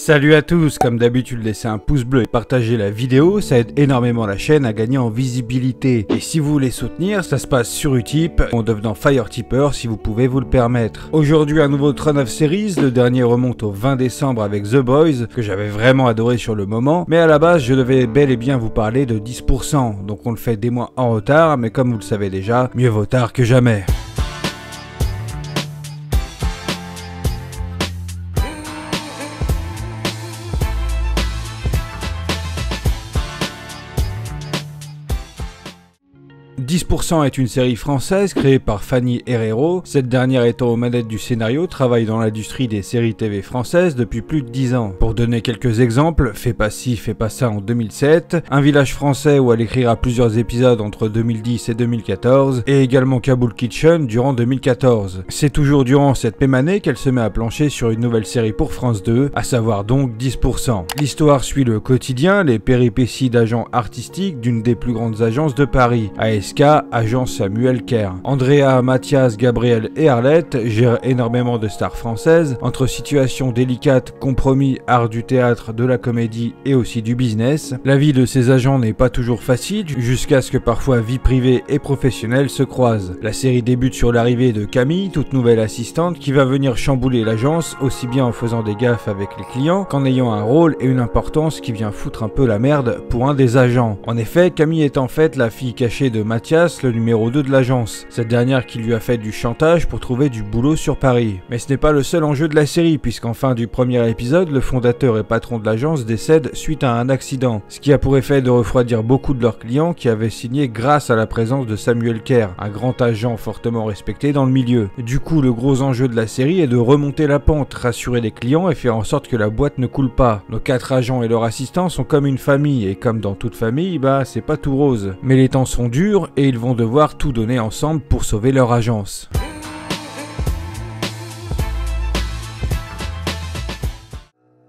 Salut à tous, comme d'habitude laissez un pouce bleu et partagez la vidéo, ça aide énormément la chaîne à gagner en visibilité. Et si vous voulez soutenir, ça se passe sur Utip, en devenant Fire Tipper si vous pouvez vous le permettre. Aujourd'hui un nouveau Tron of Series, le dernier remonte au 20 décembre avec The Boys, que j'avais vraiment adoré sur le moment, mais à la base je devais bel et bien vous parler de 10%, donc on le fait des mois en retard, mais comme vous le savez déjà, mieux vaut tard que jamais. « 10% est une série française créée par Fanny Herrero. Cette dernière étant aux manettes du scénario, travaille dans l'industrie des séries TV françaises depuis plus de 10 ans. Pour donner quelques exemples, Fais pas ci, fais pas ça en 2007, Un village français où elle écrira plusieurs épisodes entre 2010 et 2014, et également Kaboul Kitchen durant 2014. C'est toujours durant cette même année qu'elle se met à plancher sur une nouvelle série pour France 2, à savoir donc 10%. L'histoire suit le quotidien, les péripéties d'agents artistiques d'une des plus grandes agences de Paris, ASK, agence Samuel Kerr. Andrea, Mathias, Gabriel et Arlette gèrent énormément de stars françaises, entre situations délicates, compromis, art du théâtre, de la comédie et aussi du business. La vie de ces agents n'est pas toujours facile, jusqu'à ce que parfois vie privée et professionnelle se croisent. La série débute sur l'arrivée de Camille, toute nouvelle assistante, qui va venir chambouler l'agence, aussi bien en faisant des gaffes avec les clients, qu'en ayant un rôle et une importance qui vient foutre un peu la merde pour un des agents. En effet, Camille est en fait la fille cachée de Mathias, le numéro 2 de l'agence. Cette dernière qui lui a fait du chantage pour trouver du boulot sur Paris. Mais ce n'est pas le seul enjeu de la série, puisqu'en fin du premier épisode, le fondateur et patron de l'agence décède suite à un accident, ce qui a pour effet de refroidir beaucoup de leurs clients qui avaient signé grâce à la présence de Samuel Kerr, un grand agent fortement respecté dans le milieu. Du coup, le gros enjeu de la série est de remonter la pente, rassurer les clients et faire en sorte que la boîte ne coule pas. Nos 4 agents et leurs assistants sont comme une famille, et comme dans toute famille, c'est pas tout rose. Mais les temps sont durs, et ils vont devoir tout donner ensemble pour sauver leur agence.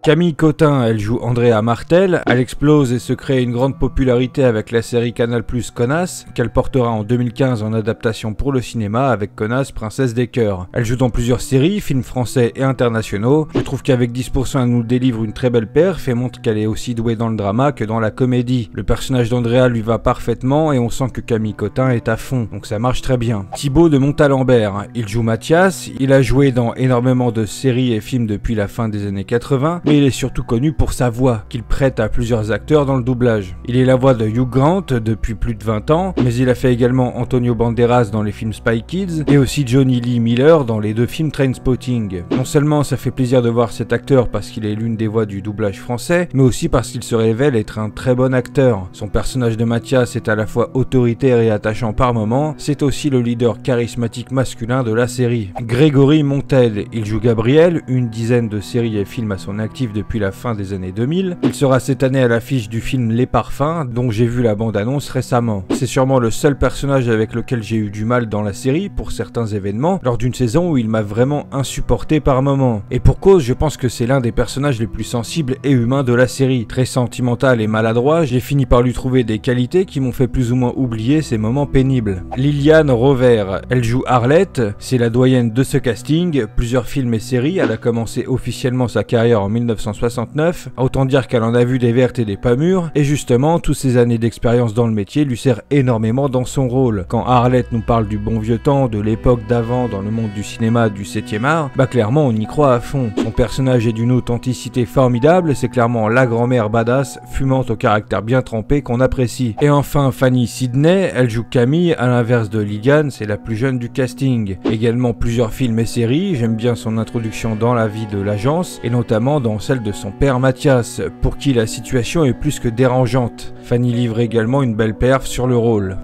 Camille Cotin, elle joue Andrea Martel, elle explose et se crée une grande popularité avec la série Canal+ Connasse, qu'elle portera en 2015 en adaptation pour le cinéma avec Connasse, Princesse des Cœurs. Elle joue dans plusieurs séries, films français et internationaux. Je trouve qu'avec 10% elle nous délivre une très belle perf et montre qu'elle est aussi douée dans le drama que dans la comédie. Le personnage d'Andrea lui va parfaitement et on sent que Camille Cotin est à fond, donc ça marche très bien. Thibaut de Montalembert, il joue Mathias, il a joué dans énormément de séries et films depuis la fin des années 80, mais il est surtout connu pour sa voix, qu'il prête à plusieurs acteurs dans le doublage. Il est la voix de Hugh Grant depuis plus de 20 ans, mais il a fait également Antonio Banderas dans les films Spy Kids, et aussi Johnny Lee Miller dans les 2 films Trainspotting. Non seulement ça fait plaisir de voir cet acteur parce qu'il est l'une des voix du doublage français, mais aussi parce qu'il se révèle être un très bon acteur. Son personnage de Mathias est à la fois autoritaire et attachant par moments, c'est aussi le leader charismatique masculin de la série. Grégory Montel, il joue Gabriel, une dizaine de séries et films à son actif depuis la fin des années 2000. Il sera cette année à l'affiche du film Les Parfums, dont j'ai vu la bande-annonce récemment. C'est sûrement le seul personnage avec lequel j'ai eu du mal dans la série pour certains événements, lors d'une saison où il m'a vraiment insupporté par moments. Et pour cause, je pense que c'est l'un des personnages les plus sensibles et humains de la série. Très sentimental et maladroit, j'ai fini par lui trouver des qualités qui m'ont fait plus ou moins oublier ces moments pénibles. Liliane Rover, elle joue Arlette, c'est la doyenne de ce casting, plusieurs films et séries, elle a commencé officiellement sa carrière en 1969, autant dire qu'elle en a vu des vertes et des pas mûres, et justement, toutes ces années d'expérience dans le métier lui servent énormément dans son rôle. Quand Arlette nous parle du bon vieux temps, de l'époque d'avant dans le monde du cinéma du 7e art, clairement on y croit à fond. Son personnage est d'une authenticité formidable, c'est clairement la grand-mère badass, fumante au caractère bien trempé qu'on apprécie. Et enfin Fanny Sidney, elle joue Camille, à l'inverse de Liliane, c'est la plus jeune du casting. Également plusieurs films et séries, j'aime bien son introduction dans la vie de l'agence, et notamment dans celle de son père Mathias, pour qui la situation est plus que dérangeante. Fanny livre également une belle perf sur le rôle.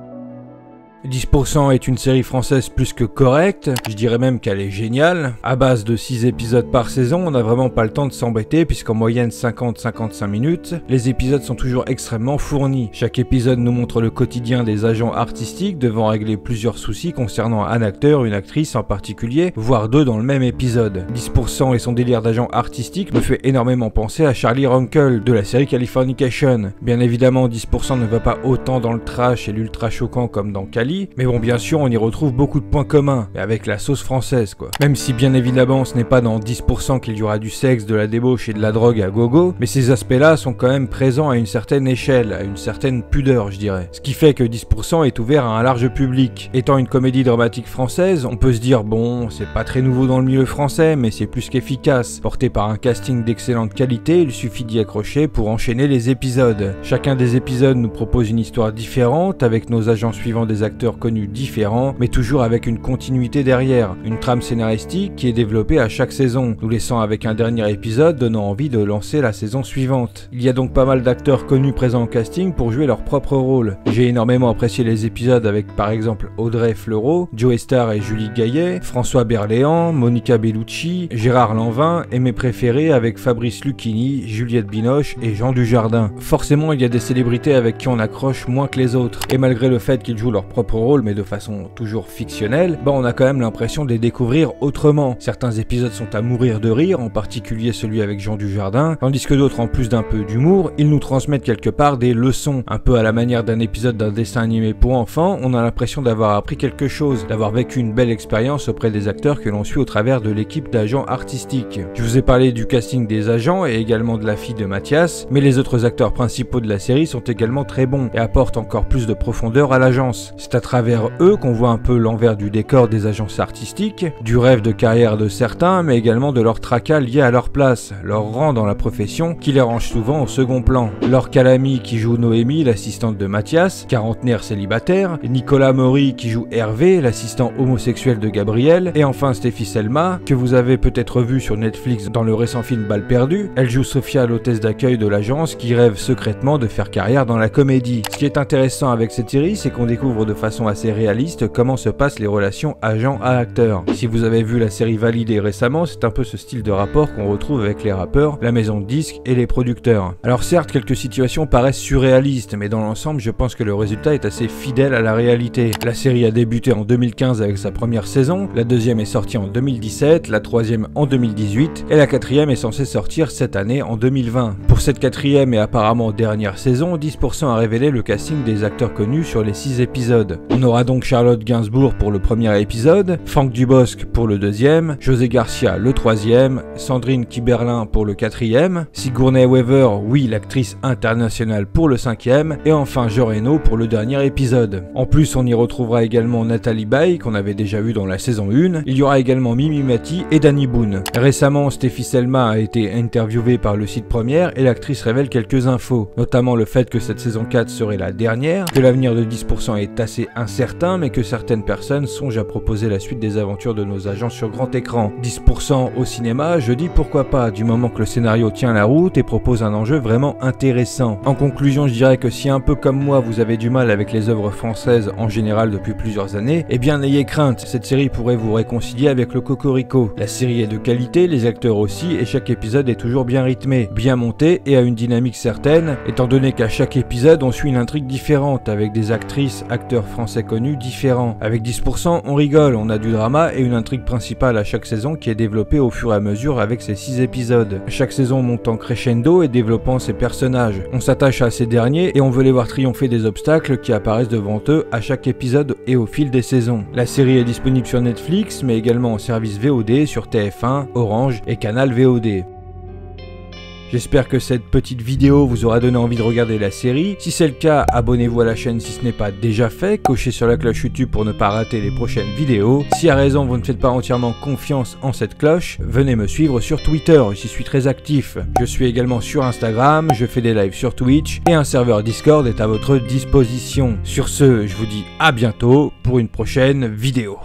10% est une série française plus que correcte, je dirais même qu'elle est géniale. À base de 6 épisodes par saison, on n'a vraiment pas le temps de s'embêter puisqu'en moyenne 50-55 minutes, les épisodes sont toujours extrêmement fournis. Chaque épisode nous montre le quotidien des agents artistiques devant régler plusieurs soucis concernant un acteur, une actrice en particulier, voire 2 dans le même épisode. 10% et son délire d'agent artistique me fait énormément penser à Charlie Runkle de la série Californication. Bien évidemment, 10% ne va pas autant dans le trash et l'ultra choquant comme dans Cali, Italie, mais bon, bien sûr, on y retrouve beaucoup de points communs, mais avec la sauce française, quoi. Même si, bien évidemment, ce n'est pas dans 10% qu'il y aura du sexe, de la débauche et de la drogue à gogo, mais ces aspects-là sont quand même présents à une certaine échelle, à une certaine pudeur, je dirais. Ce qui fait que 10% est ouvert à un large public. Étant une comédie dramatique française, on peut se dire, bon, c'est pas très nouveau dans le milieu français, mais c'est plus qu'efficace. Porté par un casting d'excellente qualité, il suffit d'y accrocher pour enchaîner les épisodes. Chacun des épisodes nous propose une histoire différente, avec nos agents suivant des acteurs connus différents, mais toujours avec une continuité derrière. Une trame scénaristique qui est développée à chaque saison, nous laissant avec un dernier épisode donnant envie de lancer la saison suivante. Il y a donc pas mal d'acteurs connus présents au casting pour jouer leur propre rôle. J'ai énormément apprécié les épisodes avec par exemple Audrey Fleurot, Joey Starr et Julie Gaillet, François Berléand, Monica Bellucci, Gérard Lanvin et mes préférés avec Fabrice Lucchini, Juliette Binoche et Jean Dujardin. Forcément, il y a des célébrités avec qui on accroche moins que les autres, et malgré le fait qu'ils jouent leur propre rôle mais de façon toujours fictionnelle, on a quand même l'impression de les découvrir autrement. Certains épisodes sont à mourir de rire, en particulier celui avec Jean Dujardin, tandis que d'autres, en plus d'un peu d'humour, ils nous transmettent quelque part des leçons. Un peu à la manière d'un épisode d'un dessin animé pour enfants, on a l'impression d'avoir appris quelque chose, d'avoir vécu une belle expérience auprès des acteurs que l'on suit au travers de l'équipe d'agents artistiques. Je vous ai parlé du casting des agents et également de la fille de Mathias, mais les autres acteurs principaux de la série sont également très bons et apportent encore plus de profondeur à l'agence. C'est à travers eux qu'on voit un peu l'envers du décor des agences artistiques, du rêve de carrière de certains, mais également de leur tracas liés à leur place, leur rang dans la profession qui les range souvent au second plan. Laure Calamy qui joue Noémie, l'assistante de Mathias, quarantenaire célibataire, Nicolas Maury qui joue Hervé, l'assistant homosexuel de Gabriel, et enfin Stéphie Selma, que vous avez peut-être vu sur Netflix dans le récent film Balle perdue. Elle joue Sophia, l'hôtesse d'accueil de l'agence qui rêve secrètement de faire carrière dans la comédie. Ce qui est intéressant avec cette série, c'est qu'on découvre de façon assez réaliste comment se passent les relations agent à acteur. Si vous avez vu la série Validée récemment, c'est un peu ce style de rapport qu'on retrouve avec les rappeurs, la maison de disques et les producteurs. Alors certes, quelques situations paraissent surréalistes, mais dans l'ensemble, je pense que le résultat est assez fidèle à la réalité. La série a débuté en 2015 avec sa première saison, la deuxième est sortie en 2017, la troisième en 2018, et la quatrième est censée sortir cette année en 2020. Pour cette quatrième et apparemment dernière saison, 10% a révélé le casting des acteurs connus sur les 6 épisodes. On aura donc Charlotte Gainsbourg pour le premier épisode, Franck Dubosc pour le deuxième, José Garcia le troisième, Sandrine Kiberlin pour le quatrième, Sigourney Weaver, oui l'actrice internationale pour le cinquième, et enfin Jean Reno pour le dernier épisode. En plus, on y retrouvera également Nathalie Baye qu'on avait déjà vu dans la saison 1, il y aura également Mimi Mati et Danny Boone. Récemment, Stéphie Selma a été interviewée par le site Première et l'actrice révèle quelques infos, notamment le fait que cette saison 4 serait la dernière, que l'avenir de 10% est assez incertain mais que certaines personnes songent à proposer la suite des aventures de nos agents sur grand écran. 10% au cinéma, je dis pourquoi pas, du moment que le scénario tient la route et propose un enjeu vraiment intéressant. En conclusion, je dirais que si un peu comme moi vous avez du mal avec les œuvres françaises en général depuis plusieurs années, eh bien n'ayez crainte, cette série pourrait vous réconcilier avec le cocorico. La série est de qualité, les acteurs aussi, et chaque épisode est toujours bien rythmé, bien monté et a une dynamique certaine, étant donné qu'à chaque épisode on suit une intrigue différente, avec des actrices, acteurs français connus différents. Avec 10%, on rigole, on a du drama et une intrigue principale à chaque saison qui est développée au fur et à mesure avec ces 6 épisodes. Chaque saison montant crescendo et développant ses personnages. On s'attache à ces derniers et on veut les voir triompher des obstacles qui apparaissent devant eux à chaque épisode et au fil des saisons. La série est disponible sur Netflix mais également en service VOD sur TF1, Orange et Canal VOD. J'espère que cette petite vidéo vous aura donné envie de regarder la série. Si c'est le cas, abonnez-vous à la chaîne si ce n'est pas déjà fait, cochez sur la cloche YouTube pour ne pas rater les prochaines vidéos. Si à raison vous ne faites pas entièrement confiance en cette cloche, venez me suivre sur Twitter, j'y suis très actif. Je suis également sur Instagram, je fais des lives sur Twitch et un serveur Discord est à votre disposition. Sur ce, je vous dis à bientôt pour une prochaine vidéo.